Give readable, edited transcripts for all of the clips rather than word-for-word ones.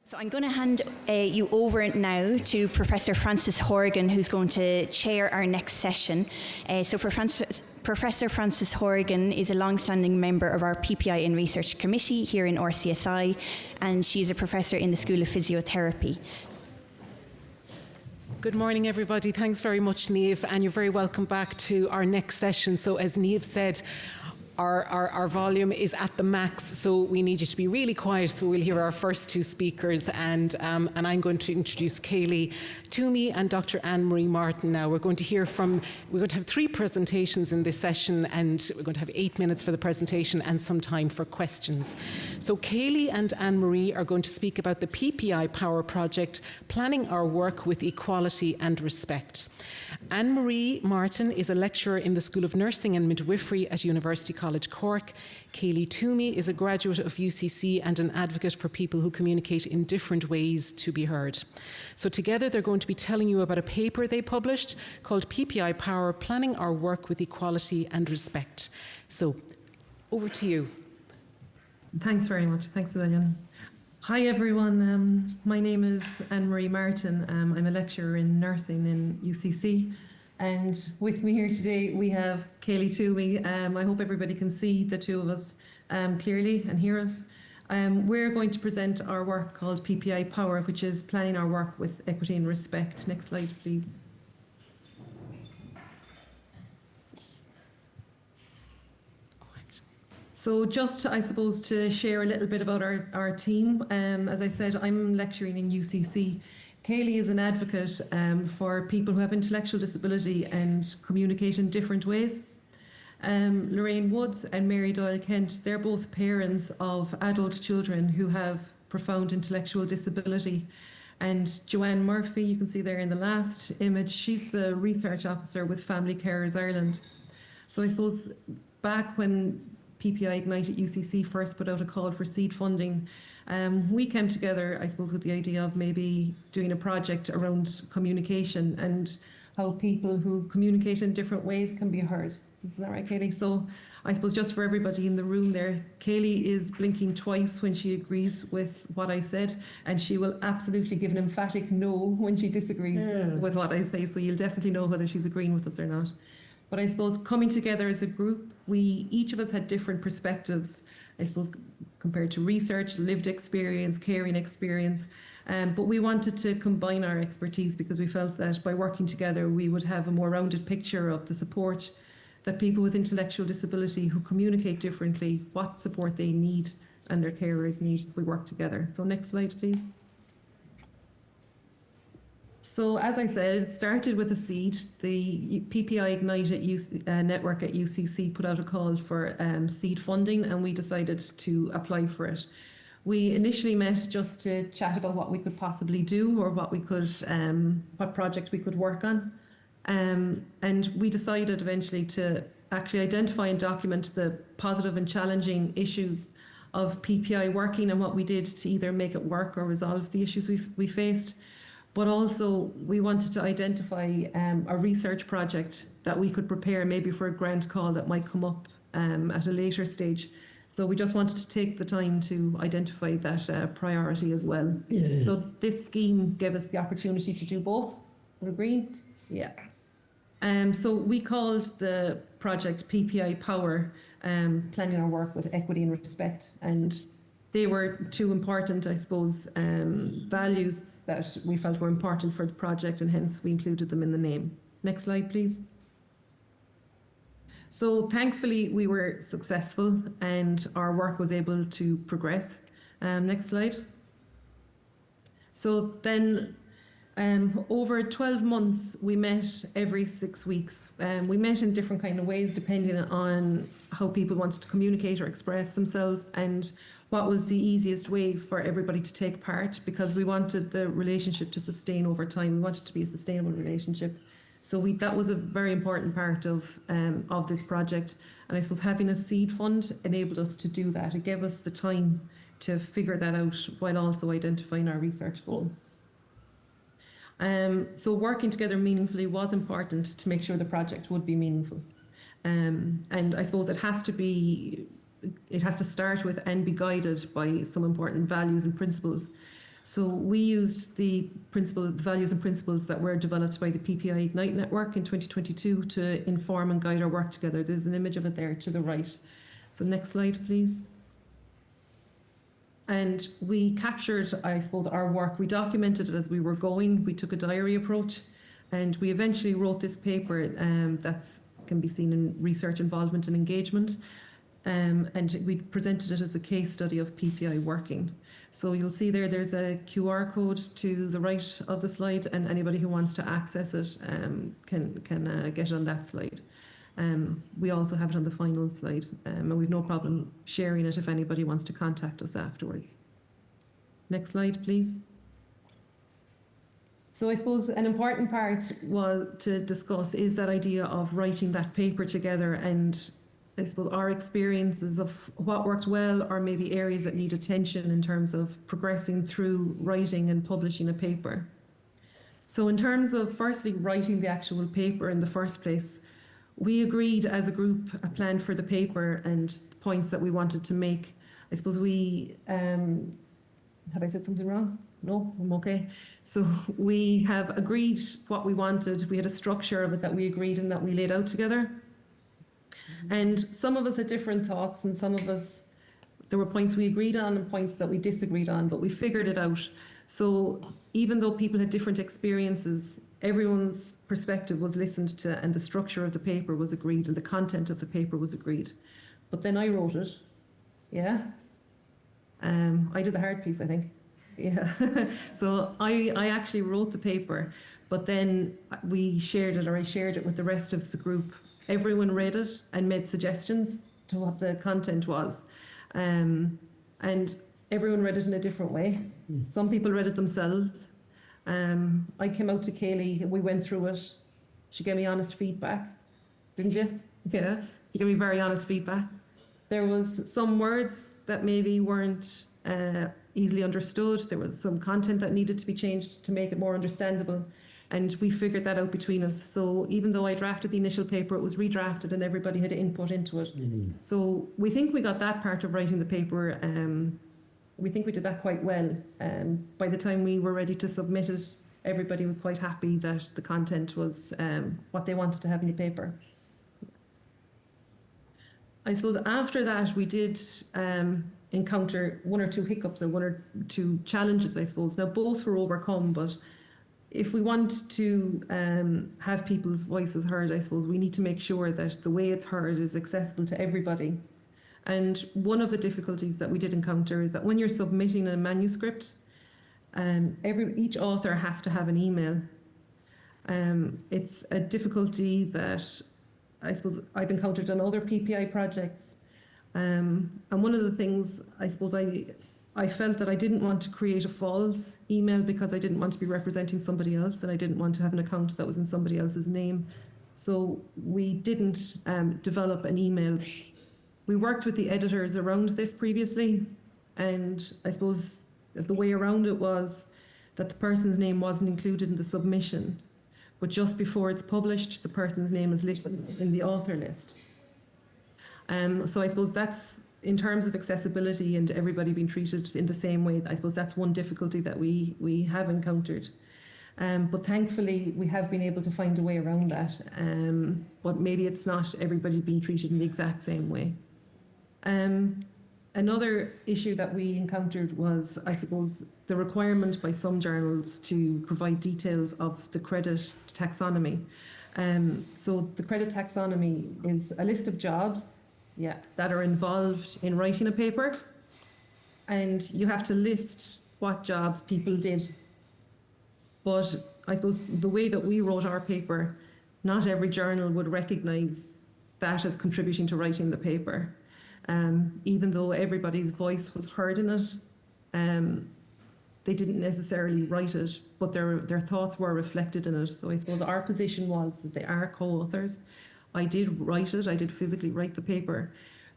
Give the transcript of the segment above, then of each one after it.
So I'm going to hand you over now to Professor Frances Horgan, who's going to chair our next session. Professor Frances Horgan is a long-standing member of our PPI and Research Committee here in RCSI, and she is a professor in the School of Physiotherapy. Good morning, everybody. Thanks very much, Niamh, and you're very welcome back to our next session. So as Niamh said, our volume is at the max, so we need you to be really quiet so we'll hear our first two speakers, and I'm going to introduce Kaylee Toomey and Dr. Anne-Marie Martin now. We're going to have three presentations in this session, and we're going to have 8 minutes for the presentation and some time for questions. So Kaylee and Anne-Marie are going to speak about the PPI Power Project, planning our work with equality and respect. Anne-Marie Martin is a lecturer in the School of Nursing and Midwifery at University College Cork. Kaylee Toomey is a graduate of UCC and an advocate for people who communicate in different ways to be heard. So together they're going to be telling you about a paper they published called PPI Power, Planning Our Work with Equality and Respect. So over to you. Thanks very much. Thanks a million. Hi everyone, my name is Anne-Marie Martin. I'm a lecturer in nursing in UCC, and with me here today we have Kaylee Toomey. I hope everybody can see the two of us clearly and hear us. We're going to present our work called PPI Power, which is planning our work with equity and respect. Next slide, please. So just, I suppose, to share a little bit about our team. As I said, I'm lecturing in UCC. Kaylee is an advocate for people who have intellectual disability and communicate in different ways. Lorraine Woods and Mary Doyle Kent, they're both parents of adult children who have profound intellectual disability. And Joanne Murphy, you can see there in the last image, she's the research officer with Family Carers Ireland. So I suppose back when PPI Ignite at UCC first put out a call for seed funding, we came together, I suppose, with the idea of maybe doing a project around communication and how people who communicate in different ways can be heard. Is that right, Kaylee? So I suppose just for everybody in the room there, Kaylee is blinking twice when she agrees with what I said, and she will absolutely give an emphatic no when she disagrees with what I say, so you'll definitely know whether she's agreeing with us or not. But I suppose coming together as a group, each of us had different perspectives, I suppose, compared to research, lived experience, caring experience. But we wanted to combine our expertise because we felt that by working together, we would have a more rounded picture of the support that people with intellectual disability who communicate differently, what support they need and their carers need if we work together. So next slide, please. So as I said, it started with a seed. The PPI Ignite network at UCC put out a call for seed funding, and we decided to apply for it. We initially met just to chat about what we could possibly do or what project we could work on. And we decided eventually to actually identify and document the positive and challenging issues of PPI working and what we did to either make it work or resolve the issues we faced. But also we wanted to identify a research project that we could prepare maybe for a grant call that might come up at a later stage. So we just wanted to take the time to identify that priority as well. Yeah. So this scheme gave us the opportunity to do both. Agree? Yeah. So we called the project PPI Power, planning our work with equity and respect. And they were two important, I suppose, values that we felt were important for the project, and hence we included them in the name. Next slide, please. So thankfully we were successful and our work was able to progress. Next slide. So then over 12 months we met every 6 weeks. We met in different kind of ways depending on how people wanted to communicate or express themselves and what was the easiest way for everybody to take part, because we wanted the relationship to sustain over time. We wanted it to be a sustainable relationship. So that was a very important part of this project. And I suppose having a seed fund enabled us to do that. It gave us the time to figure that out while also identifying our research goal. So working together meaningfully was important to make sure the project would be meaningful. And I suppose it has to start with and be guided by some important values and principles. So we used the values and principles that were developed by the PPI Ignite network in 2022 to inform and guide our work together. There's an image of it there to the right. So next slide, please. And we captured, I suppose, our work. We documented it as we were going. We took a diary approach, and we eventually wrote this paper that can be seen in research involvement and engagement. And we presented it as a case study of PPI working. So you'll see there's a QR code to the right of the slide, and anybody who wants to access it can get it on that slide. We also have it on the final slide, and we've no problem sharing it if anybody wants to contact us afterwards. Next slide, please. So I suppose an important part to discuss is that idea of writing that paper together, and I suppose our experiences of what worked well or maybe areas that need attention in terms of progressing through writing and publishing a paper. So in terms of firstly writing the actual paper in the first place, we agreed as a group a plan for the paper and the points that we wanted to make. I suppose we, have I said something wrong? No, I'm okay. So we have agreed what we wanted. We had a structure of it that we agreed and that we laid out together. And some of us had different thoughts, and some of us, there were points we agreed on and points that we disagreed on, but we figured it out. So even though people had different experiences, everyone's perspective was listened to, and the structure of the paper was agreed, and the content of the paper was agreed. But then I wrote it. Yeah. I did the hard piece, I think. Yeah. So I actually wrote the paper, but then we shared it, or I shared it with the rest of the group. Everyone read it and made suggestions to what the content was. And everyone read it in a different way. Some people read it themselves. I came out to Kaylee, we went through it. She gave me honest feedback, didn't you? Yeah, she gave me very honest feedback. There was some words that maybe weren't easily understood. There was some content that needed to be changed to make it more understandable. And we figured that out between us. So even though I drafted the initial paper, it was redrafted and everybody had input into it. So we think we got that part of writing the paper. We think we did that quite well. By the time we were ready to submit it, everybody was quite happy that the content was what they wanted to have in the paper. I suppose after that, we did encounter one or two hiccups or one or two challenges, I suppose. Now, both were overcome, but if we want to have people's voices heard, I suppose we need to make sure that the way it's heard is accessible to everybody. And one of the difficulties that we did encounter is that when you're submitting a manuscript, each author has to have an email. It's a difficulty that I suppose I've encountered on other PPI projects. And one of the things I suppose I felt that I didn't want to create a false email because I didn't want to be representing somebody else, and I didn't want to have an account that was in somebody else's name. So we didn't develop an email. We worked with the editors around this previously, and I suppose the way around it was that the person's name wasn't included in the submission, but just before it's published, the person's name is listed in the author list. So I suppose that's, in terms of accessibility and everybody being treated in the same way, I suppose that's one difficulty that we have encountered. But thankfully, we have been able to find a way around that. But maybe it's not everybody being treated in the exact same way. Another issue that we encountered was, I suppose, the requirement by some journals to provide details of the credit taxonomy. So the credit taxonomy is a list of jobs that are involved in writing a paper, and you have to list what jobs people did. But I suppose the way that we wrote our paper, not every journal would recognise that as contributing to writing the paper. Even though everybody's voice was heard in it, they didn't necessarily write it, but their thoughts were reflected in it. So I suppose our position was that they are co-authors. I did write it, I did physically write the paper,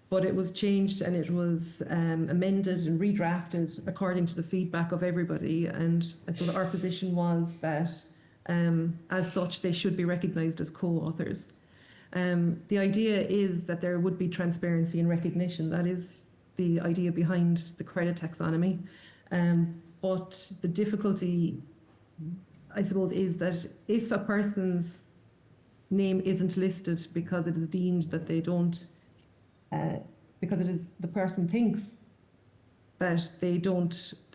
but it was changed and it was amended and redrafted according to the feedback of everybody. And I suppose our position was that as such, they should be recognised as co-authors. The idea is that there would be transparency and recognition. That is the idea behind the credit taxonomy. But the difficulty, I suppose, is that if a person's name isn't listed because it is deemed that they don't, because it is the person thinks that they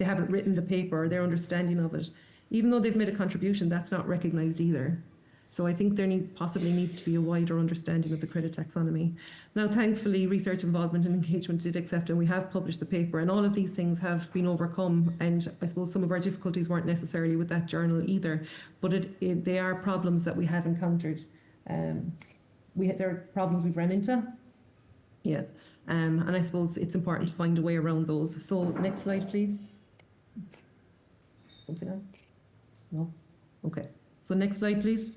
haven't written the paper or their understanding of it, even though they've made a contribution, that's not recognised either. So I think there possibly needs to be a wider understanding of the credit taxonomy. Now, thankfully, research involvement and engagement did accept, and we have published the paper, and all of these things have been overcome. And I suppose some of our difficulties weren't necessarily with that journal either, but they are problems that we have encountered. There are problems we've run into. Yeah, and I suppose it's important to find a way around those. So next slide, please. Something else? No? Okay. So next slide, please.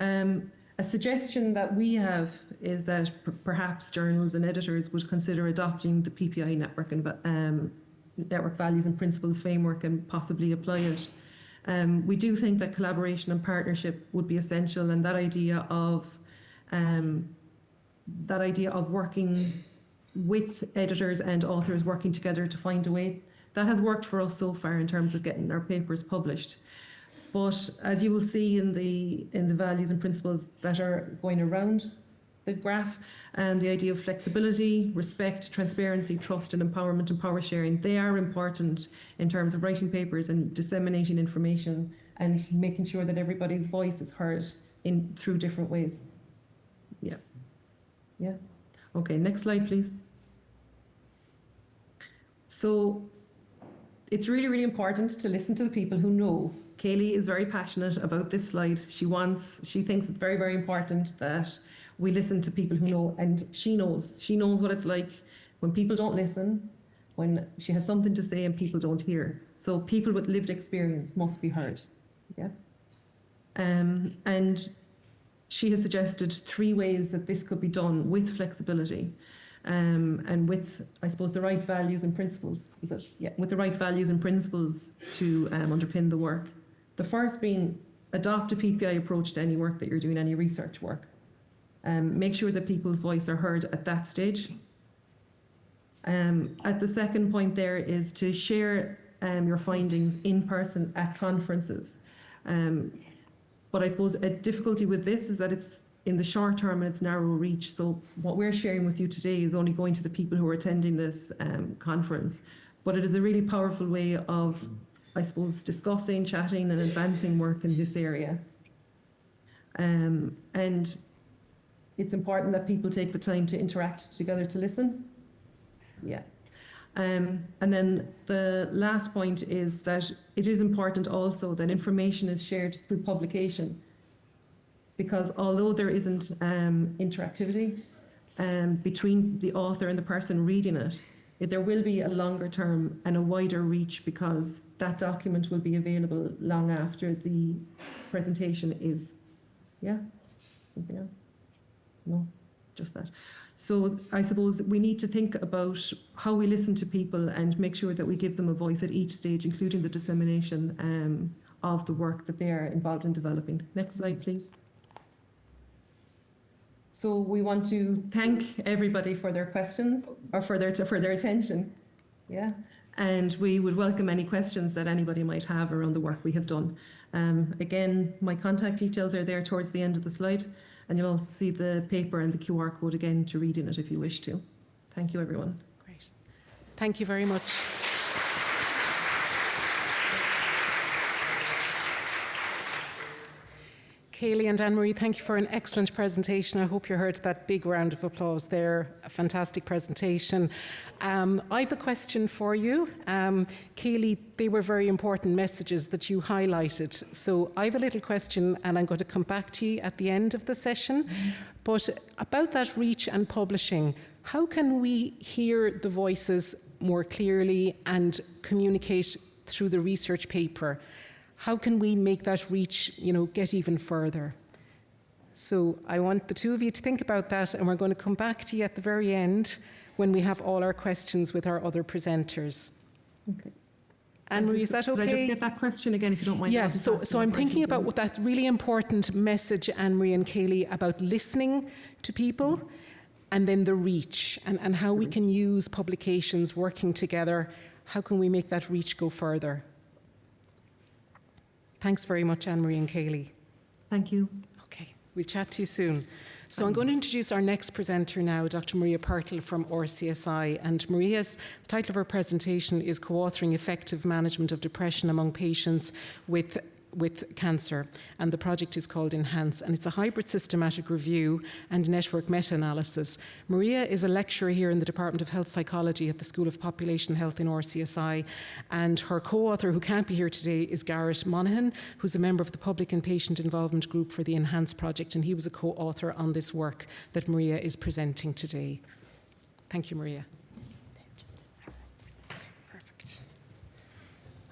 A suggestion that we have is that perhaps journals and editors would consider adopting the PPI network and network values and principles framework and possibly apply it. We do think that collaboration and partnership would be essential, and that idea of working with editors and authors working together to find a way, that has worked for us so far in terms of getting our papers published. But as you will see in the values and principles that are going around the graph, the idea of flexibility, respect, transparency, trust and empowerment and power sharing, they are important in terms of writing papers and disseminating information and making sure that everybody's voice is heard through different ways. Yeah. Yeah. Okay, next slide, please. So it's really, really important to listen to the people who know. Kaylee is very passionate about this slide. She thinks it's very, very important that we listen to people who know, and she knows what it's like when people don't listen, when she has something to say and people don't hear. So people with lived experience must be heard. Yeah. And she has suggested 3 ways that this could be done with flexibility. And with, I suppose, the right values and principles. With the right values and principles to underpin the work. The first being, adopt a PPI approach to any work that you're doing, any research work. Make sure that people's voice are heard at that stage. At the second point there is to share your findings in person at conferences. But I suppose a difficulty with this is that it's in the short term and it's narrow reach. So what we're sharing with you today is only going to the people who are attending this conference. But it is a really powerful way of, I suppose, discussing, chatting and advancing work in this area. And it's important that people take the time to interact together to listen. Yeah. And then the last point is that it is important also that information is shared through publication, because although there isn't interactivity between the author and the person reading it, there will be a longer term and a wider reach, because that document will be available long after the presentation is. Yeah? Anything else? No, just that. So I suppose we need to think about how we listen to people and make sure that we give them a voice at each stage, including the dissemination of the work that they are involved in developing. Next slide, please. So we want to thank everybody for their questions, or for their attention. Yeah. And we would welcome any questions that anybody might have around the work we have done. Again, my contact details are there towards the end of the slide, and you'll also see the paper and the QR code again to read in it if you wish to. Thank you, everyone. Great. Thank you very much. Kaylee and Anne-Marie, thank you for an excellent presentation. I hope you heard that big round of applause there. A fantastic presentation. I have a question for you. Kaylee, they were very important messages that you highlighted. So I have a little question, and I'm going to come back to you at the end of the session. But about that reach and publishing, how can we hear the voices more clearly and communicate through the research paper? How can we make that reach, get even further? So I want the two of you to think about that, and we're going to come back to you at the very end when we have all our questions with our other presenters. Okay. Anne-Marie, is that okay? Could I just get that question again, if you don't mind? Yeah, so I'm thinking about that really important message, Anne-Marie and Kaylee, about listening to people, and then the reach, and how we can use publications working together. How can we make that reach go further? Thanks very much, Anne-Marie and Kaylee. Thank you. Okay, we'll chat to you soon. So I'm going to introduce our next presenter now, Dr. Maria Pertl from RCSI. And Maria's, the title of her presentation is Co-authoring Effective Management of Depression Among Patients with Cancer. And the project is called Enhance. And it's a hybrid systematic review and network meta-analysis. Maria is a lecturer here in the Department of Health Psychology at the School of Population Health in RCSI. And her co-author, who can't be here today, is Garrett Monaghan, who's a member of the Public and Patient Involvement Group for the Enhance project. And he was a co-author on this work that Maria is presenting today. Thank you, Maria.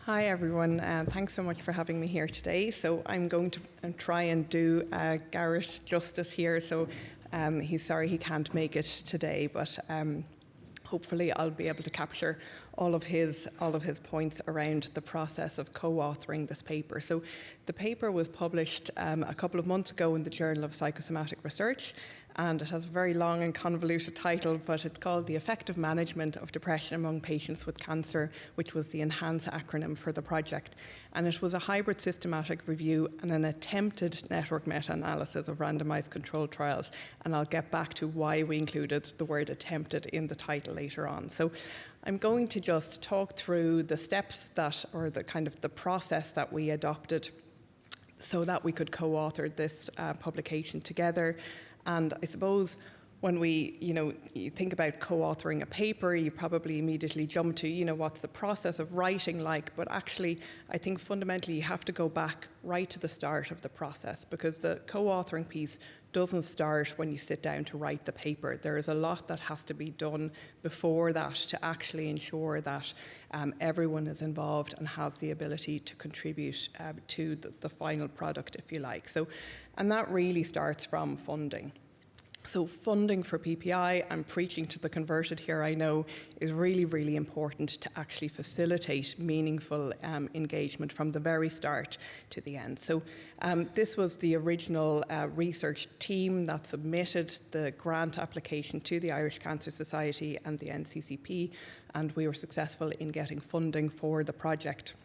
Hi everyone, thanks so much for having me here today. So I'm going to try and do Garrett justice here. So he's sorry he can't make it today, but hopefully I'll be able to capture all of his points around the process of co-authoring this paper. So the paper was published a couple of months ago in the Journal of Psychosomatic Research, and it has a very long and convoluted title, but it's called The Effective Management of Depression Among Patients with Cancer, which was the ENHANCE acronym for the project. And it was a hybrid systematic review and an attempted network meta-analysis of randomized controlled trials. And I'll get back to why we included the word attempted in the title later on. So I'm going to just talk through the steps that, or the kind of the process that we adopted so that we could co-author this publication together. And I suppose when you think about co-authoring a paper, you probably immediately jump to, what's the process of writing like? But actually, I think fundamentally you have to go back right to the start of the process, because the co-authoring piece doesn't start when you sit down to write the paper. There is a lot that has to be done before that to actually ensure that everyone is involved and has the ability to contribute to the final product, if you like. And that really starts from funding. So funding for PPI, I'm preaching to the converted here, I know, is really, really important to actually facilitate meaningful engagement from the very start to the end. So this was the original research team that submitted the grant application to the Irish Cancer Society and the NCCP, and we were successful in getting funding for the project,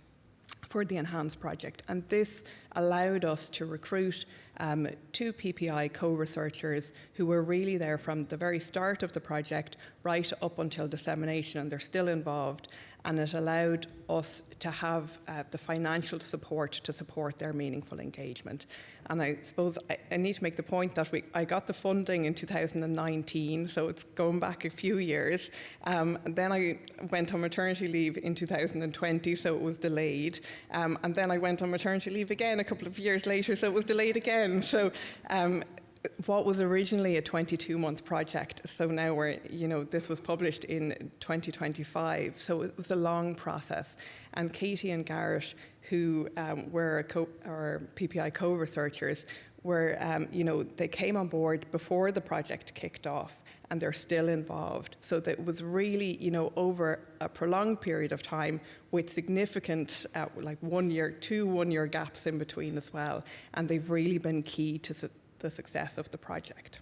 for the ENHANCE project. And this allowed us to recruit 2 PPI co-researchers who were really there from the very start of the project right up until dissemination, and they're still involved. And it allowed us to have the financial support to support their meaningful engagement. And I suppose I need to make the point that I got the funding in 2019, so it's going back a few years. Then I went on maternity leave in 2020, so it was delayed. And then I went on maternity leave again a couple of years later, so it was delayed again. So what was originally a 22-month project, so now this was published in 2025, so it was a long process. And Katie and Garrett, who were our PPI co-researchers, they came on board before the project kicked off, and they're still involved. So that it was really, over a prolonged period of time with significant, 1 year, 2 1-year gaps in between as well. And they've really been key to the success of the project.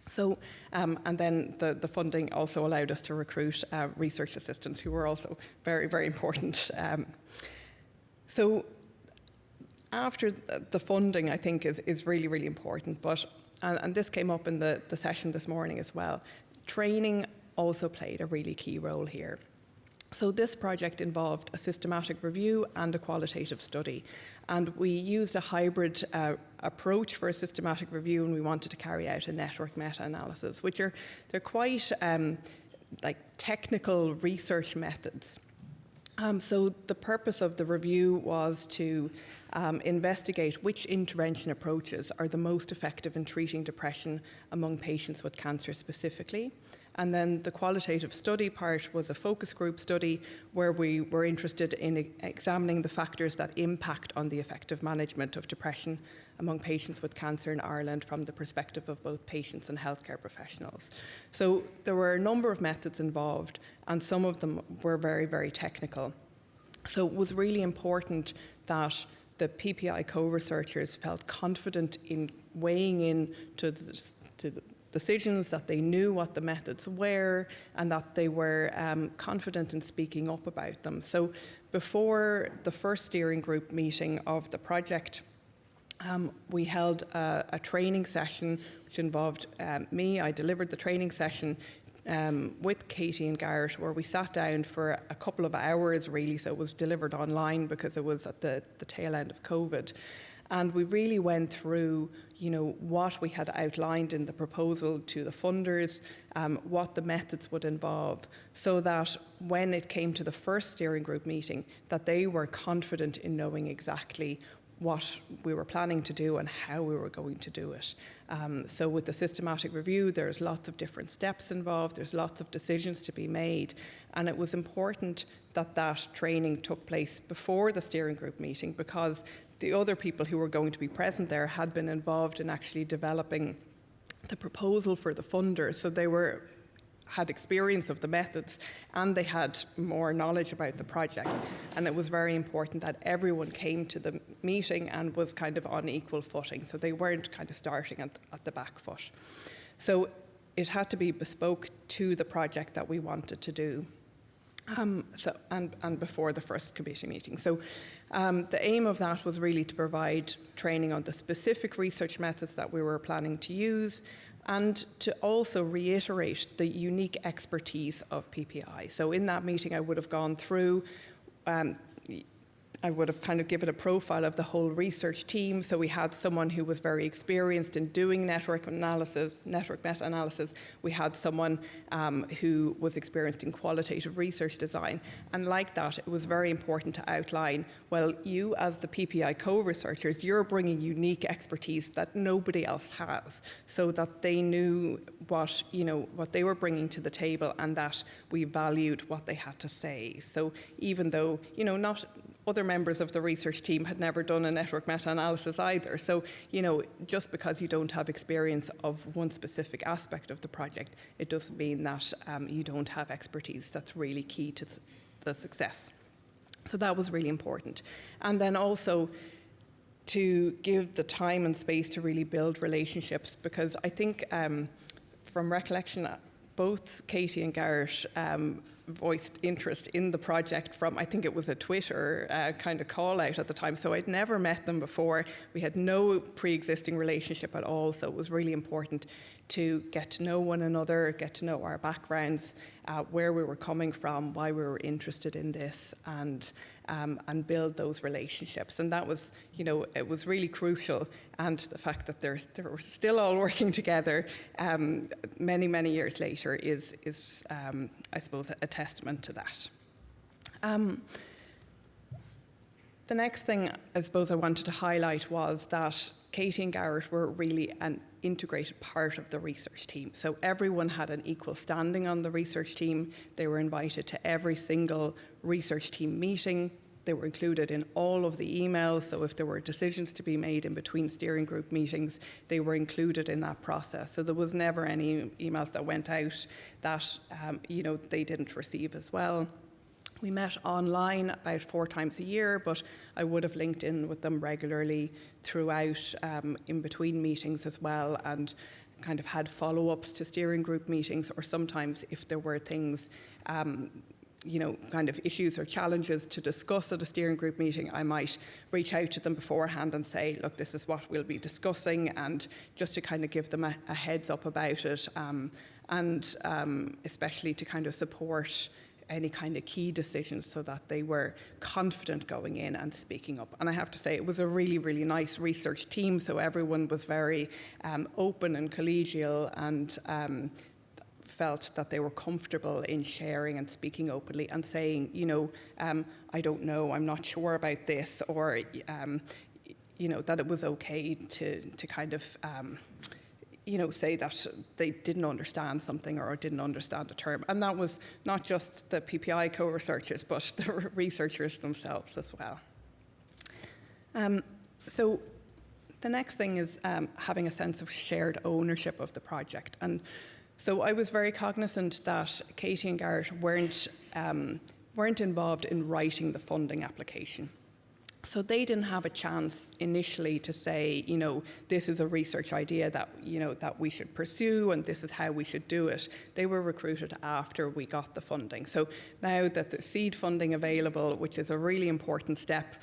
So, and then the funding also allowed us to recruit research assistants who were also very, very important. So after the funding, I think, is really, really important. But, and this came up in the session this morning as well, training also played a really key role here. So this project involved a systematic review and a qualitative study. And we used a hybrid approach for a systematic review, and we wanted to carry out a network meta-analysis, which they're quite technical research methods. So the purpose of the review was to investigate which intervention approaches are the most effective in treating depression among patients with cancer specifically. And then the qualitative study part was a focus group study where we were interested in examining the factors that impact on the effective management of depression among patients with cancer in Ireland from the perspective of both patients and healthcare professionals. So there were a number of methods involved, and some of them were very, very technical. So it was really important that the PPI co-researchers felt confident in weighing in to decisions, that they knew what the methods were, and that they were confident in speaking up about them. So before the first steering group meeting of the project, we held a training session which involved me. I delivered the training session with Katie and Garrett, where we sat down for a couple of hours really, so it was delivered online because it was at the tail end of COVID. And we really went through, what we had outlined in the proposal to the funders, what the methods would involve, so that when it came to the first steering group meeting, that they were confident in knowing exactly what we were planning to do and how we were going to do it. So with the systematic review, there's lots of different steps involved, there's lots of decisions to be made, and it was important that that training took place before the steering group meeting, because the other people who were going to be present there had been involved in actually developing the proposal for the funders, so they had experience of the methods and they had more knowledge about the project, and it was very important that everyone came to the meeting and was kind of on equal footing, so they weren't kind of starting at the back foot. So it had to be bespoke to the project that we wanted to do. And before the first committee meeting. So the aim of that was really to provide training on the specific research methods that we were planning to use, and to also reiterate the unique expertise of PPI. So in that meeting, I would have gone through, I would have kind of given a profile of the whole research team. So we had someone who was very experienced in doing network meta-analysis. We had someone who was experienced in qualitative research design. And like that, it was very important to outline, well, you as the PPI co-researchers, you're bringing unique expertise that nobody else has, so that they knew what they were bringing to the table, and that we valued what they had to say. So even though, not other members of the research team had never done a network meta-analysis either. So, just because you don't have experience of one specific aspect of the project, it doesn't mean that you don't have expertise that's really key to the success. So that was really important. And then also to give the time and space to really build relationships, because I think from recollection, both Katie and Garrett voiced interest in the project from, I think it was a Twitter kind of call out at the time. So I'd never met them before. We had no pre-existing relationship at all. So it was really important to get to know one another, get to know our backgrounds, where we were coming from, why we were interested in this, and build those relationships. And that was, it was really crucial. And the fact that they're still all working together many, many years later is I suppose, a testament to that. The next thing I suppose I wanted to highlight was that Katie and Garrett were really an integrated part of the research team. So everyone had an equal standing on the research team. They were invited to every single research team meeting. They were included in all of the emails. So if there were decisions to be made in between steering group meetings, they were included in that process. So there was never any emails that went out that they didn't receive as well. We met online about 4 times a year, but I would have linked in with them regularly throughout, in between meetings as well, and kind of had follow-ups to steering group meetings, or sometimes if there were things, kind of issues or challenges to discuss at a steering group meeting, I might reach out to them beforehand and say, look, this is what we'll be discussing, and just to kind of give them a heads up about it, and especially to kind of support any kind of key decisions so that they were confident going in and speaking up. And I have to say, it was a really, really nice research team, so everyone was very open and collegial, and felt that they were comfortable in sharing and speaking openly and saying, I don't know, I'm not sure about this, or that it was okay to kind of say that they didn't understand something or didn't understand a term. And that was not just the PPI co-researchers, but the researchers themselves as well. So the next thing is having a sense of shared ownership of the project. And so I was very cognizant that Katie and Garrett weren't involved in writing the funding application. So they didn't have a chance initially to say, this is a research idea that, that we should pursue and this is how we should do it. They were recruited after we got the funding. So now that the seed funding available, which is a really important step,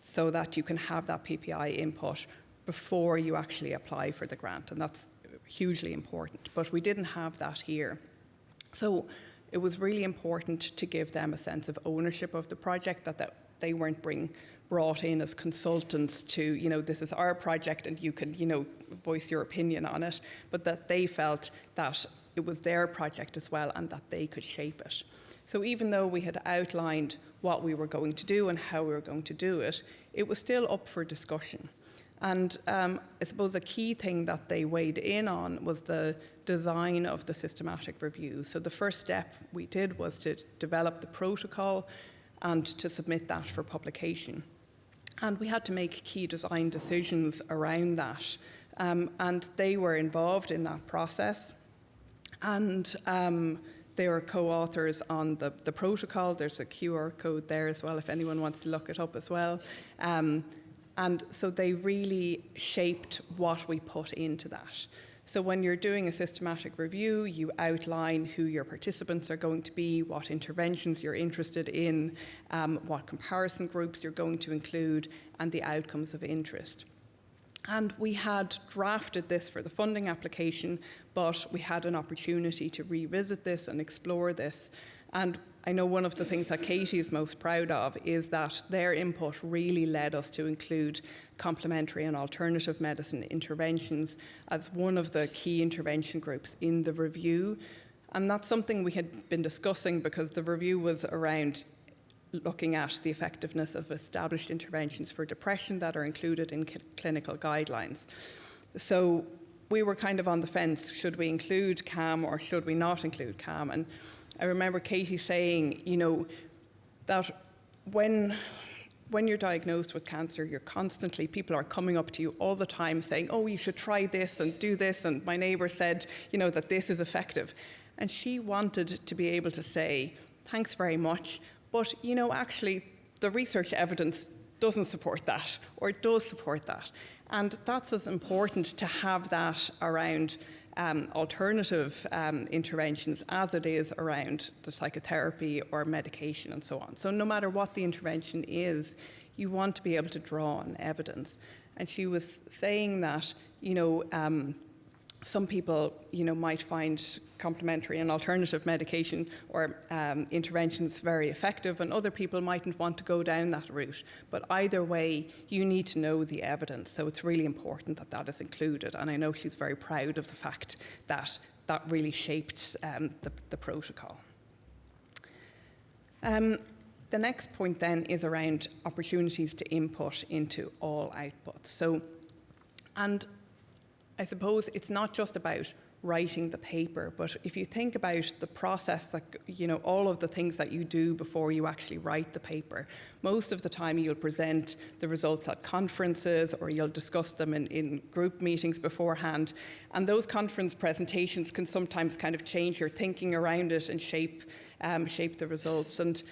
so that you can have that PPI input before you actually apply for the grant. And that's hugely important. But we didn't have that here. So it was really important to give them a sense of ownership of the project, that they weren't brought in as consultants to, this is our project and you can, voice your opinion on it, but that they felt that it was their project as well and that they could shape it. So even though we had outlined what we were going to do and how we were going to do it, it was still up for discussion. And I suppose the key thing that they weighed in on was the design of the systematic review. So the first step we did was to develop the protocol and to submit that for publication. And we had to make key design decisions around that. And they were involved in that process. And they were co-authors on the protocol. There's a QR code there as well if anyone wants to look it up as well. And so they really shaped what we put into that. So when you're doing a systematic review, you outline who your participants are going to be, what interventions you're interested in, what comparison groups you're going to include, and the outcomes of interest. And we had drafted this for the funding application, but we had an opportunity to revisit this and explore this. And I know one of the things that Katie is most proud of is that their input really led us to include complementary and alternative medicine interventions as one of the key intervention groups in the review. And that's something we had been discussing because the review was around looking at the effectiveness of established interventions for depression that are included in clinical guidelines. So we were kind of on the fence, should we include CAM or should we not include CAM? And I remember Katie saying, that when you're diagnosed with cancer, people are coming up to you all the time saying, oh, you should try this and do this, and my neighbour said, that this is effective. And she wanted to be able to say, thanks very much, but, actually, the research evidence doesn't support that, or it does support that. And that's as important to have that around alternative interventions as it is around the psychotherapy or medication and so on. So no matter what the intervention is, you want to be able to draw on evidence. And she was saying that, some people, might find complementary and alternative medication or interventions very effective, and other people mightn't want to go down that route. But either way, you need to know the evidence. So it's really important that that is included. And I know she's very proud of the fact that that really shaped the protocol. The next point then is around opportunities to input into all outputs. And I suppose it's not just about writing the paper, but if you think about the process, all of the things that you do before you actually write the paper, most of the time you'll present the results at conferences or you'll discuss them in group meetings beforehand. And those conference presentations can sometimes kind of change your thinking around it and shape the results. And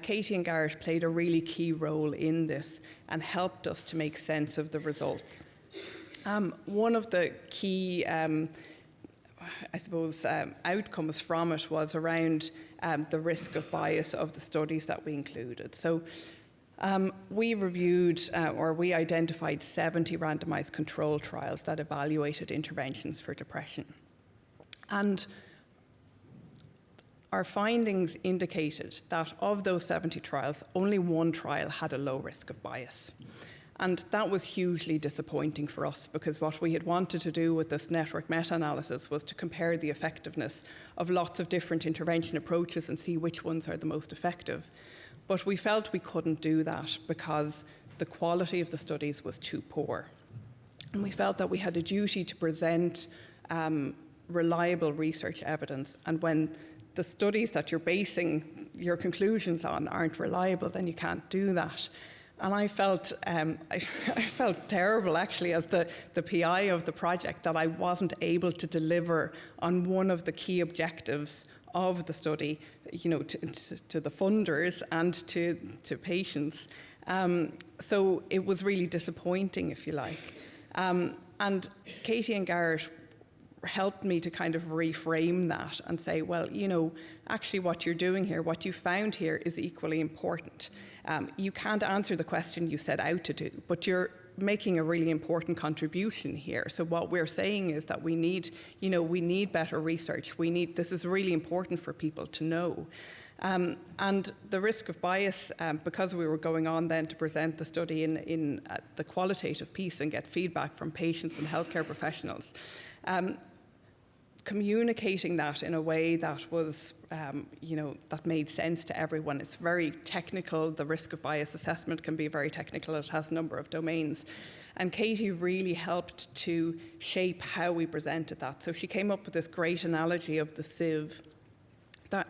Katie and Garrett played a really key role in this and helped us to make sense of the results. One of the key, outcomes from it was around the risk of bias of the studies that we included. So we reviewed we identified 70 randomized control trials that evaluated interventions for depression. And our findings indicated that of those 70 trials, only one trial had a low risk of bias. And that was hugely disappointing for us because what we had wanted to do with this network meta-analysis was to compare the effectiveness of lots of different intervention approaches and see which ones are the most effective. But we felt we couldn't do that because the quality of the studies was too poor. And we felt that we had a duty to present reliable research evidence. And when the studies that you're basing your conclusions on aren't reliable, then you can't do that. And I felt terrible, actually, as the PI of the project, that I wasn't able to deliver on one of the key objectives of the study, to the funders and to patients. So it was really disappointing, if you like. And Katie and Garrett helped me to kind of reframe that and say, well, actually what you're doing here, what you found here is equally important. You can't answer the question you set out to do, but you're making a really important contribution here. So what we're saying is that we need better research. This is really important for people to know. And the risk of bias, because we were going on then to present the study in the qualitative piece and get feedback from patients and healthcare professionals, communicating that in a way that was, that made sense to everyone. It's very technical. The risk of bias assessment can be very technical. It has a number of domains. And Katie really helped to shape how we presented that. So she came up with this great analogy of the sieve, that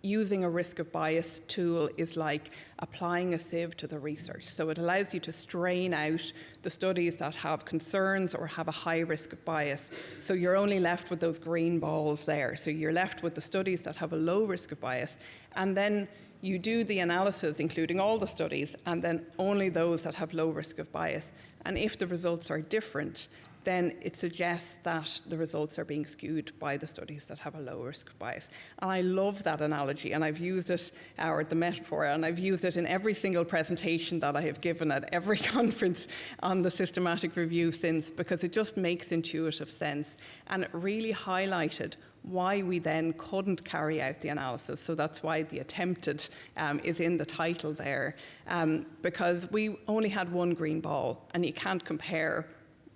using a risk of bias tool is like applying a sieve to the research. So it allows you to strain out the studies that have concerns or have a high risk of bias. So you're only left with those green balls there. So you're left with the studies that have a low risk of bias. And then you do the analysis, including all the studies, and then only those that have low risk of bias. And if the results are different, then it suggests that the results are being skewed by the studies that have a low risk of bias. And I love that analogy, and I've used it, or the metaphor, and I've used it in every single presentation that I have given at every conference on the systematic review since, because it just makes intuitive sense. And it really highlighted why we then couldn't carry out the analysis. So that's why the attempted is in the title there, because we only had one green ball, and you can't compare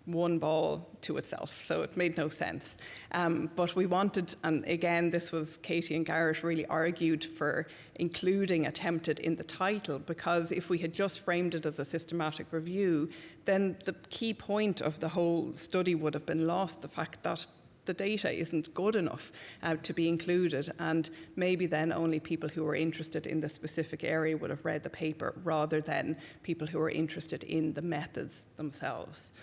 one ball to itself, so it made no sense. But we wanted, and again, this was Katie and Garrett really argued for including attempted in the title, because if we had just framed it as a systematic review, then the key point of the whole study would have been lost, the fact that the data isn't good enough to be included, and maybe then only people who were interested in the specific area would have read the paper, rather than people who were interested in the methods themselves.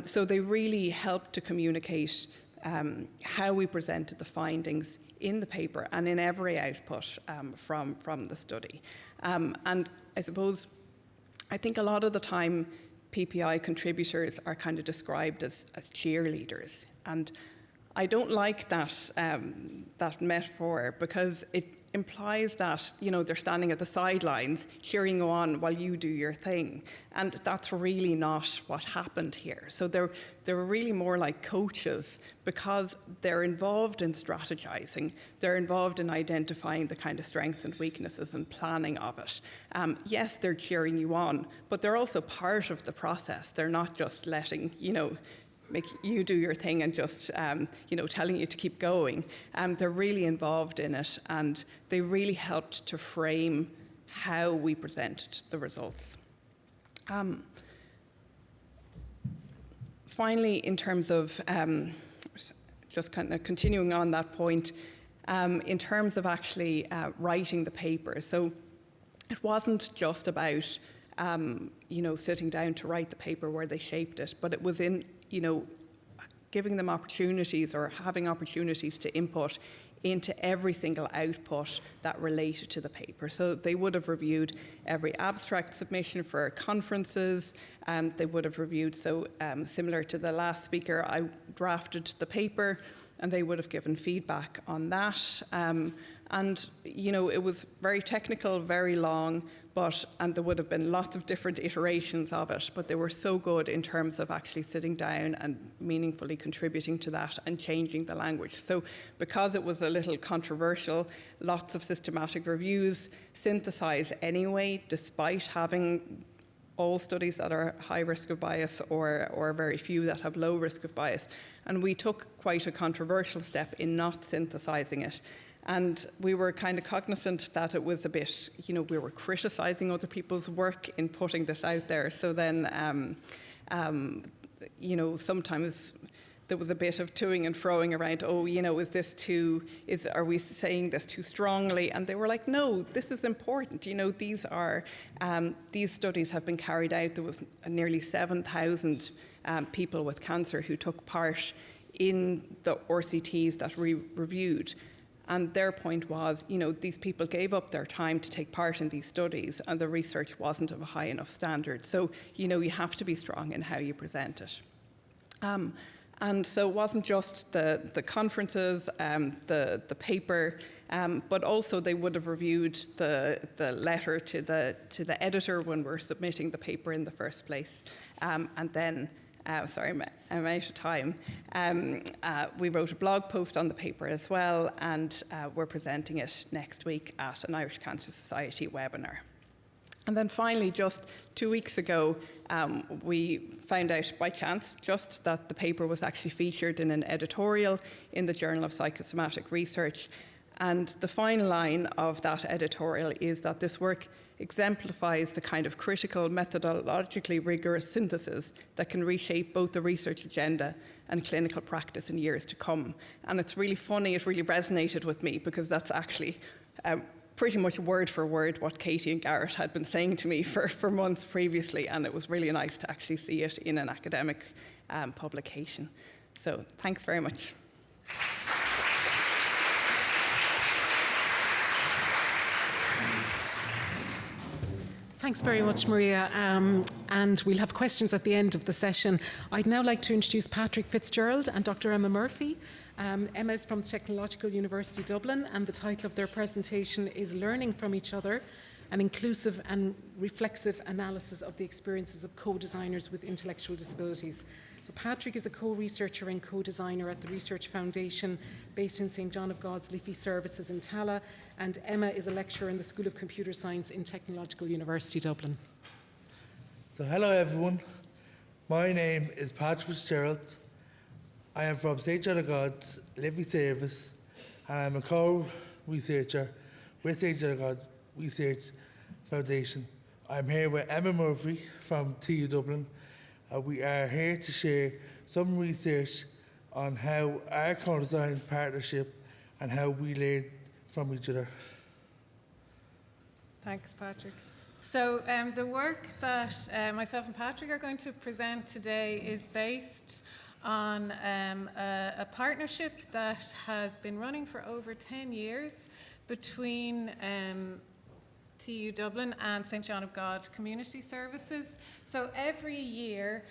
So they really helped to communicate how we presented the findings in the paper and in every output from the study. And I think a lot of the time PPI contributors are kind of described as cheerleaders. And I don't like that metaphor, because it implies that they're standing at the sidelines cheering you on while you do your thing, and that's really not what happened here. So they're really more like coaches, because they're involved in strategizing, they're involved in identifying the kind of strengths and weaknesses and planning of it. Yes, they're cheering you on, but they're also part of the process. They're not just letting make you do your thing and just, telling you to keep going. They're really involved in it, and they really helped to frame how we presented the results. Finally, in terms of, just kind of continuing on that point, in terms of actually writing the paper, so it wasn't just about, sitting down to write the paper where they shaped it, but it was in, giving them opportunities or having opportunities to input into every single output that related to the paper. So they would have reviewed every abstract submission for conferences. They would have reviewed, similar to the last speaker, I drafted the paper, and they would have given feedback on that. And it was very technical, very long, and there would have been lots of different iterations of it, but they were so good in terms of actually sitting down and meaningfully contributing to that and changing the language. So because it was a little controversial, lots of systematic reviews synthesize anyway, despite having all studies that are high risk of bias or very few that have low risk of bias. And we took quite a controversial step in not synthesizing it. And we were kind of cognizant that it was a bit, we were criticizing other people's work in putting this out there. So then, sometimes there was a bit of toing and froing around, are we saying this too strongly? And they were like, no, this is important. These studies have been carried out. There was nearly 7,000 people with cancer who took part in the RCTs that we reviewed. And their point was, these people gave up their time to take part in these studies, and the research wasn't of a high enough standard. So, you have to be strong in how you present it. And so it wasn't just the conferences, the paper, but also they would have reviewed the letter to the editor when we're submitting the paper in the first place. And then, sorry, I'm out of time. We wrote a blog post on the paper as well, and we're presenting it next week at an Irish Cancer Society webinar. And then finally, just 2 weeks ago, we found out by chance just that the paper was actually featured in an editorial in the Journal of Psychosomatic Research. And the final line of that editorial is that this work exemplifies the kind of critical, methodologically rigorous synthesis that can reshape both the research agenda and clinical practice in years to come. And it's really funny, it really resonated with me, because that's actually pretty much word for word what Katie and Garrett had been saying to me for months previously, and it was really nice to actually see it in an academic publication. So thanks very much. Thanks very much, Maria. And we'll have questions at the end of the session. I'd now like to introduce Patrick Fitzgerald and Dr. Emma Murphy. Emma is from Technological University Dublin, and the title of their presentation is Learning from Each Other, an inclusive and reflexive analysis of the experiences of co-designers with intellectual disabilities. So Patrick is a co-researcher and co-designer at the Research Foundation based in St. John of God's Liffey Services in Tala, and Emma is a lecturer in the School of Computer Science in Technological University Dublin. So hello everyone, my name is Patrick Fitzgerald. I am from St. John of God's Liffey Service, and I'm a co-researcher with St. John of God Research Foundation. I'm here with Emma Murphy from TU Dublin. We are here to share some research on how our co-design partnership and how we learn from each other. Thanks, Patrick. So the work that myself and Patrick are going to present today is based on a partnership that has been running for over 10 years between TU Dublin and St. John of God Community Services. So every year,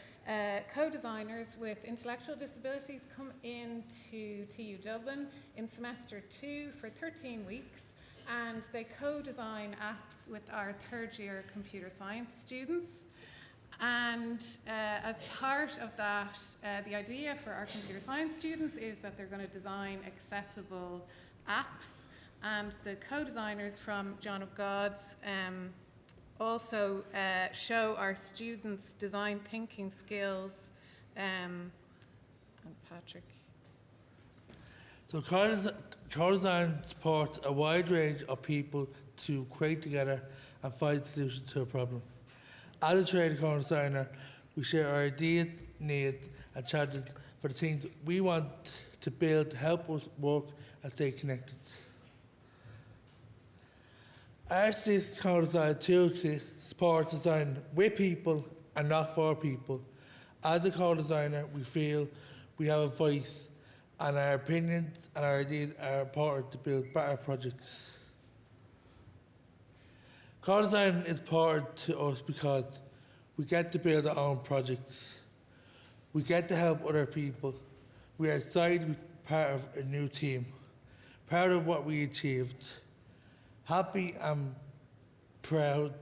co-designers with intellectual disabilities come into TU Dublin in semester 2 for 13 weeks, and they co-design apps with our third-year computer science students. And as part of that, the idea for our computer science students is that they're going to design accessible apps. And the co-designers from John of God's also show our students design thinking skills. And Patrick. So co-design supports a wide range of people to create together and find solutions to a problem. As a trained co-designer, we share our ideas, needs and challenges for the things we want to build to help us work and stay connected. Our sixth co-design tools support design with people and not for people. As a co-designer, we feel we have a voice, and our opinions and our ideas are important to build better projects. Co-design is important to us because we get to build our own projects. We get to help other people. We are excited to be part of a new team, proud of what we achieved, happy and proud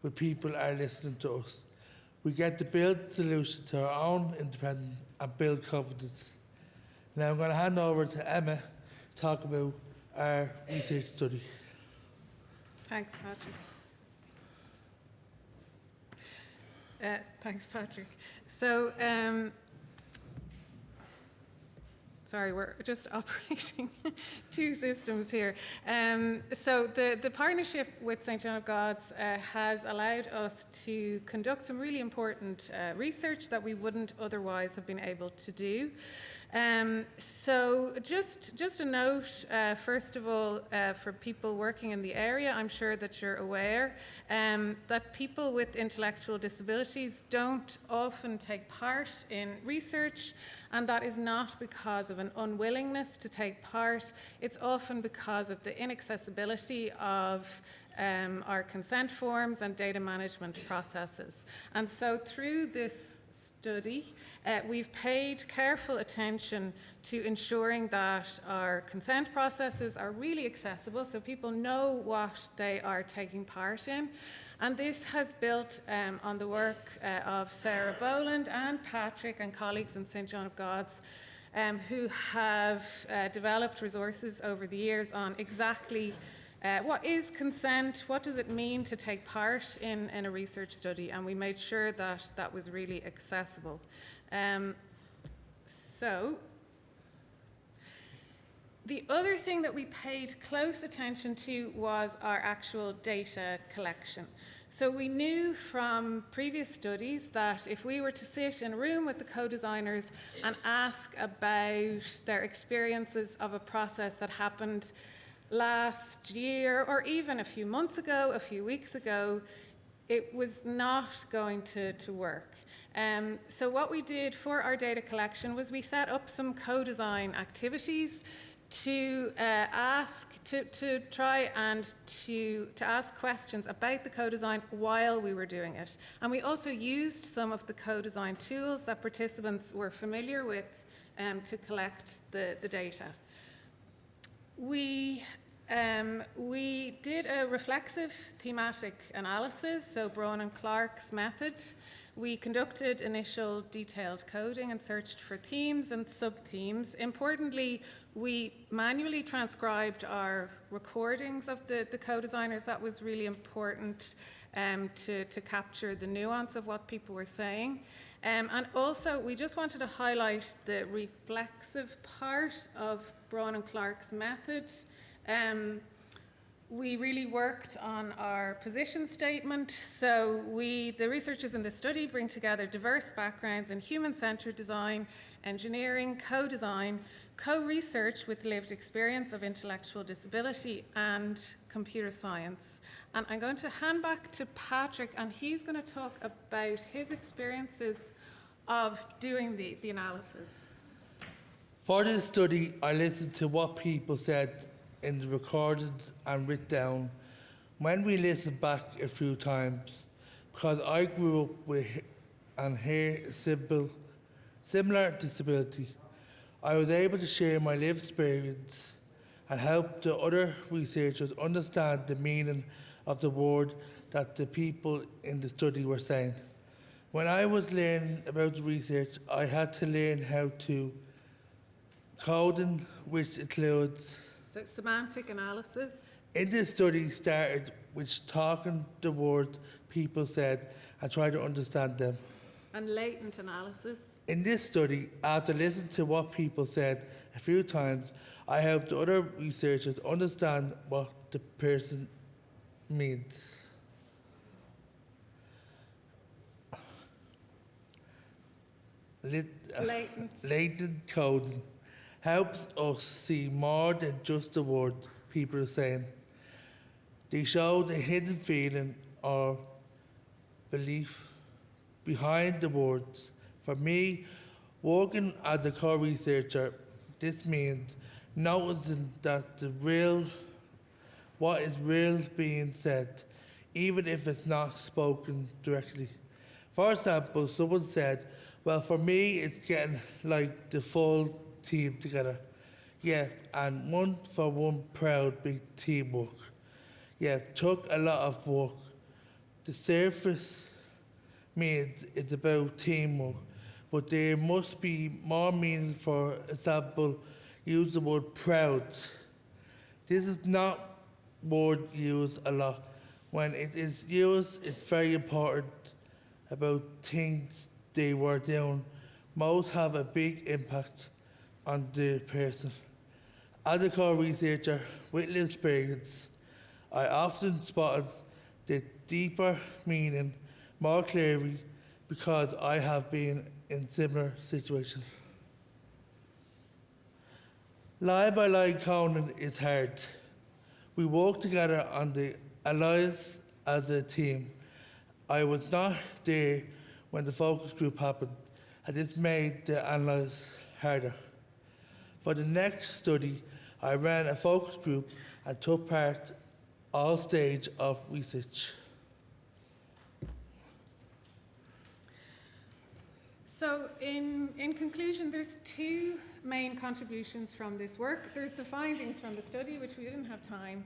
when people are listening to us. We get to build solutions to our own independence and build confidence. Now I'm going to hand over to Emma to talk about our research study. Thanks, Patrick. Thanks, Patrick. So, sorry, we're just operating two systems here. So the partnership with St. John of God's has allowed us to conduct some really important research that we wouldn't otherwise have been able to do. So just a note, first of all, for people working in the area, I'm sure that you're aware that people with intellectual disabilities don't often take part in research, and that is not because of an unwillingness to take part. It's often because of the inaccessibility of our consent forms and data management processes. And so through this study, we've paid careful attention to ensuring that our consent processes are really accessible so people know what they are taking part in. And this has built on the work of Sarah Boland and Patrick and colleagues in St. John of God's who have developed resources over the years on exactly what is consent, what does it mean to take part in a research study, and we made sure that that was really accessible. So the other thing that we paid close attention to was our actual data collection. So we knew from previous studies that if we were to sit in a room with the co-designers and ask about their experiences of a process that happened last year or even a few months ago, a few weeks ago, it was not going to work. So what we did for our data collection was we set up some co-design activities to try and to ask questions about the co-design while we were doing it. And we also used some of the co-design tools that participants were familiar with to collect the data. We did a reflexive thematic analysis, so Braun and Clark's method. We conducted initial detailed coding and searched for themes and sub-themes. Importantly, we manually transcribed our recordings of the co-designers. That was really important to capture the nuance of what people were saying. And also, we just wanted to highlight the reflexive part of Braun and Clark's method. We really worked on our position statement. So the researchers in the study bring together diverse backgrounds in human-centered design, engineering, co-design, co-research with lived experience of intellectual disability, and computer science. And I'm going to hand back to Patrick, and he's going to talk about his experiences of doing the analysis. For this study, I listened to what people said in the recorded and written down. When we listened back a few times, because I grew up with and hear similar disability, I was able to share my lived experience and help the other researchers understand the meaning of the word that the people in the study were saying. When I was learning about the research, I had to learn how to coding, which includes So semantic analysis. in this study started with talking the words people said and trying to understand them. And latent analysis. In this study, after listening to what people said a few times, I helped the other researchers understand what the person means. Latent coding helps us see more than just the word people are saying. They show the hidden feeling or belief behind the words. For me, working as a co-researcher, this means noticing that what is real being said, even if it's not spoken directly. For example, someone said, well, for me, it's getting like the full team together. Yeah, and one for one proud big teamwork. Yeah, took a lot of work. The surface means it's about teamwork, but there must be more meaning. For example, use the word proud. This is not word used a lot. When it is used, it's very important about things they were doing. Most have a big impact on the person. As a co-researcher with lived experience, I often spotted the deeper meaning more clearly because I have been in similar situations. Line by line counting is hard. We work together on the allies as a team. I was not there when the focus group happened, and this made the analysis harder. For the next study, I ran a focus group and took part all stage of research. So in conclusion, there's two main contributions from this work. There's the findings from the study, which we didn't have time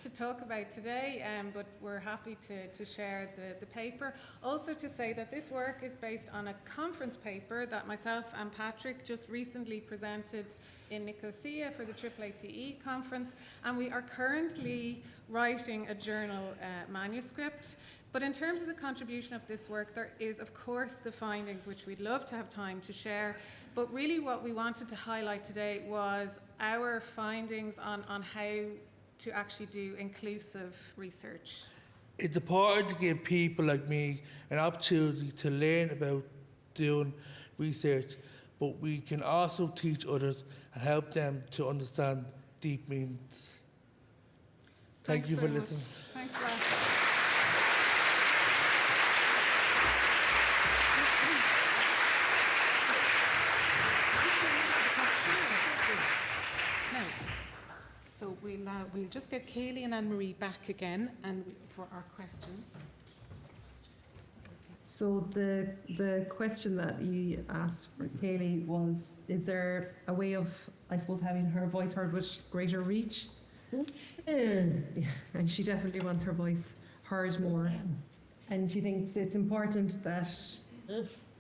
to talk about today, but we're happy to share the paper. Also to say that this work is based on a conference paper that myself and Patrick just recently presented in Nicosia for the AAATE conference, and we are currently writing a journal manuscript. But in terms of the contribution of this work, there is, of course, the findings, which we'd love to have time to share. But really what we wanted to highlight today was our findings on how to actually do inclusive research. It's important to give people like me an opportunity to learn about doing research, but we can also teach others and help them to understand deep meanings. Thank you for listening. Thanks a lot. So we'll just get Kaylee and Anne-Marie back again and for our questions. So the question that you asked for Kaylee was, is there a way of, I suppose, having her voice heard with greater reach? And she definitely wants her voice heard more. And she thinks it's important that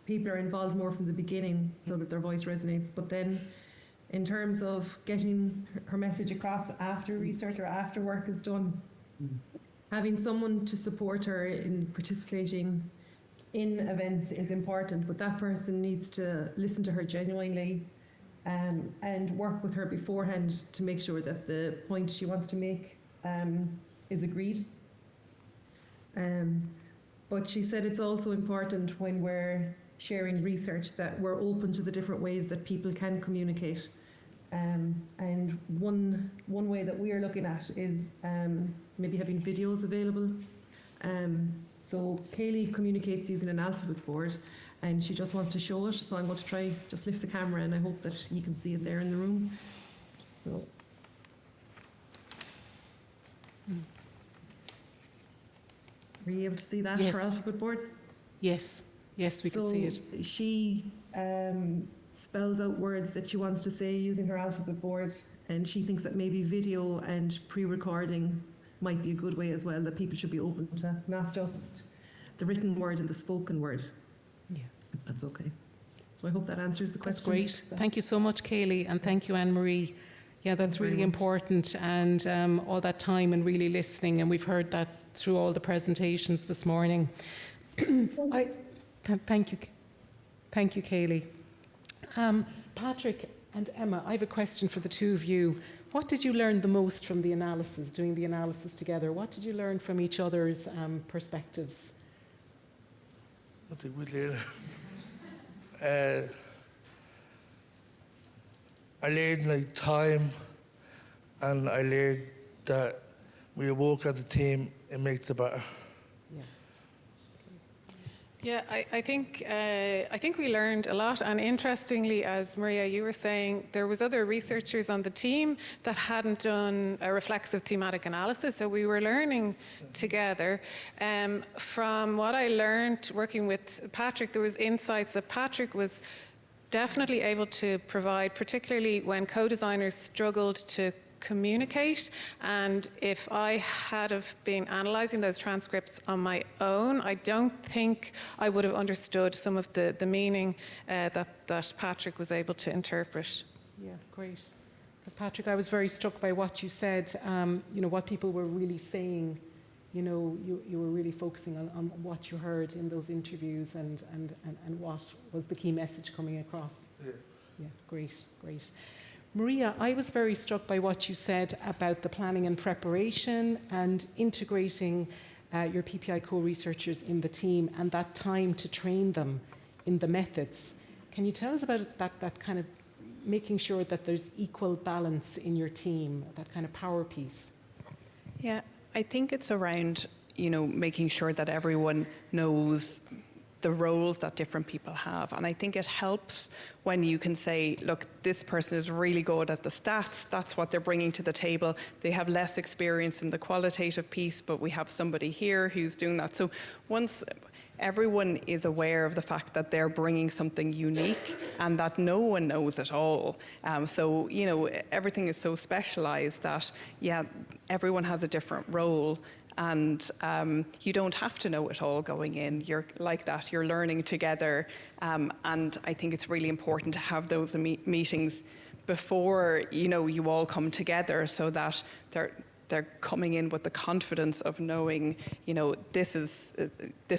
people are involved more from the beginning so that their voice resonates. But then in terms of getting her message across after research or after work is done, having someone to support her in participating in events is important, but that person needs to listen to her genuinely and work with her beforehand to make sure that the point she wants to make is agreed. But she said it's also important when we're sharing research that we're open to the different ways that people can communicate. And one way that we are looking at is maybe having videos available. So Kaylee communicates using an alphabet board, and she just wants to show it. So I'm going to try just lift the camera, and I hope that you can see it there in the room. So. Were you able to see that, Yes. her alphabet board? Yes, yes, we can see it. She spells out words that she wants to say using her alphabet board, and she thinks that maybe video and pre-recording might be a good way as well, that people should be open to, not just the written word and the spoken word. Yeah. If that's okay. So I hope that answers the question. That's great. Thank you so much, Kaylee, and thank you, Anne-Marie. Yeah, that's very really much. important, and all that time and really listening, and we've heard that through all the presentations this morning. Thank you, Kaylee. Patrick and Emma, I have a question for the two of you. What did you learn the most from the analysis, doing the analysis together? What did you learn from each other's perspectives? I think we learned. I learned like time, and I learned that we work as a team, it makes it better. Yeah, I think we learned a lot, and interestingly, as Maria, you were saying, there was other researchers on the team that hadn't done a reflexive thematic analysis, so we were learning together. From what I learned working with Patrick, there was insights that Patrick was definitely able to provide, particularly when co-designers struggled to communicate, and if I had have been analysing those transcripts on my own, I don't think I would have understood some of the meaning that Patrick was able to interpret. Yeah, great. Because Patrick, I was very struck by what you said, what people were really saying. You were really focusing on what you heard in those interviews and what was the key message coming across. Yeah, great. Maria, I was very struck by what you said about the planning and preparation and integrating your PPI co-researchers in the team and that time to train them in the methods. Can you tell us about that kind of, making sure that there's equal balance in your team, that kind of power piece? Yeah, I think it's around, making sure that everyone knows the roles that different people have. And I think it helps when you can say, look, this person is really good at the stats. That's what they're bringing to the table. They have less experience in the qualitative piece, but we have somebody here who's doing that. So once everyone is aware of the fact that they're bringing something unique and that no one knows it all. So, everything is so specialised that, everyone has a different role. And you don't have to know it all going in. You're like that. You're learning together. And I think it's really important to have those meetings before, you all come together, so that they're coming in with the confidence of knowing, this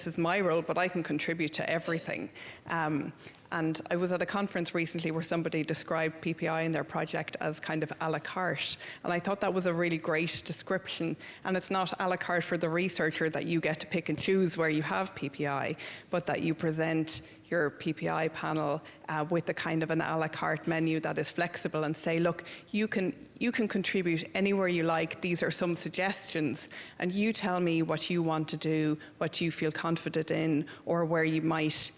is my role, but I can contribute to everything. And I was at a conference recently where somebody described PPI and their project as kind of a la carte. And I thought that was a really great description. And it's not a la carte for the researcher that you get to pick and choose where you have PPI, but that you present your PPI panel with a kind of an a la carte menu that is flexible and say, look, you can contribute anywhere you like. These are some suggestions. And you tell me what you want to do, what you feel confident in, or where you might,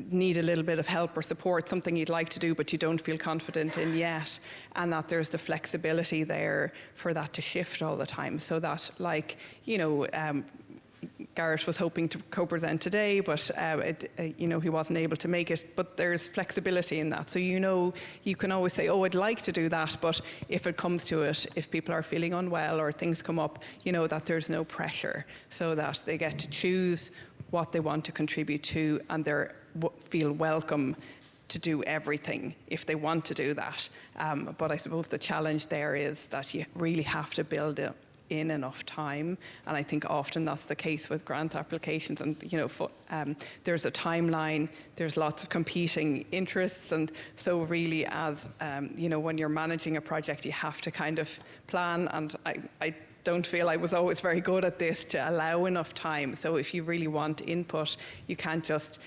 need a little bit of help or support, something you'd like to do but you don't feel confident in yet, and that there's the flexibility there for that to shift all the time, so that, Garrett was hoping to co-present today, but he wasn't able to make it. But there's flexibility in that, so you can always say, "Oh, I'd like to do that," but if it comes to it, if people are feeling unwell or things come up, that there's no pressure, so that they get to choose what they want to contribute to, and they feel welcome to do everything if they want to do that. But I suppose the challenge there is that you really have to build it in enough time, and I think often that's the case with grant applications. And there's a timeline, there's lots of competing interests, and so really, as when you're managing a project, you have to kind of plan. And I don't feel I was always very good at this, to allow enough time. So if you really want input, you can't just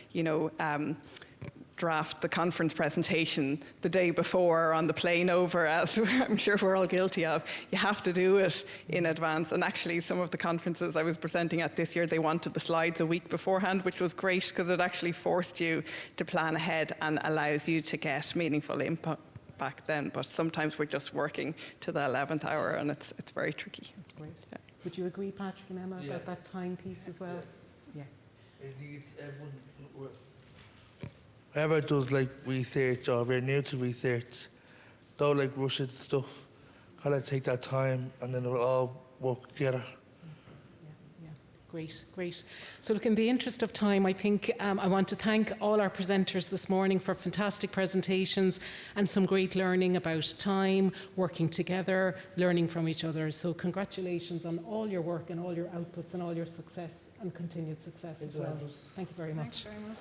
draft the conference presentation the day before on the plane over, as I'm sure we're all guilty of. You have to do it in advance. And actually, some of the conferences I was presenting at this year, they wanted the slides a week beforehand, which was great because it actually forced you to plan ahead and allows you to get meaningful input back then. But sometimes we're just working to the 11th hour, and it's very tricky. That's great. Yeah. Would you agree, Patrick and Emma, about that time piece as well? Yeah. It needs everyone. Whoever does research, or if you're new to research, don't rush into stuff. Kind of take that time, and then it'll all work together. Yeah. Great. So look, in the interest of time, I think I want to thank all our presenters this morning for fantastic presentations and some great learning about time, working together, learning from each other. So congratulations on all your work and all your outputs and all your success and continued success as well. Thank you very much. Thanks very much.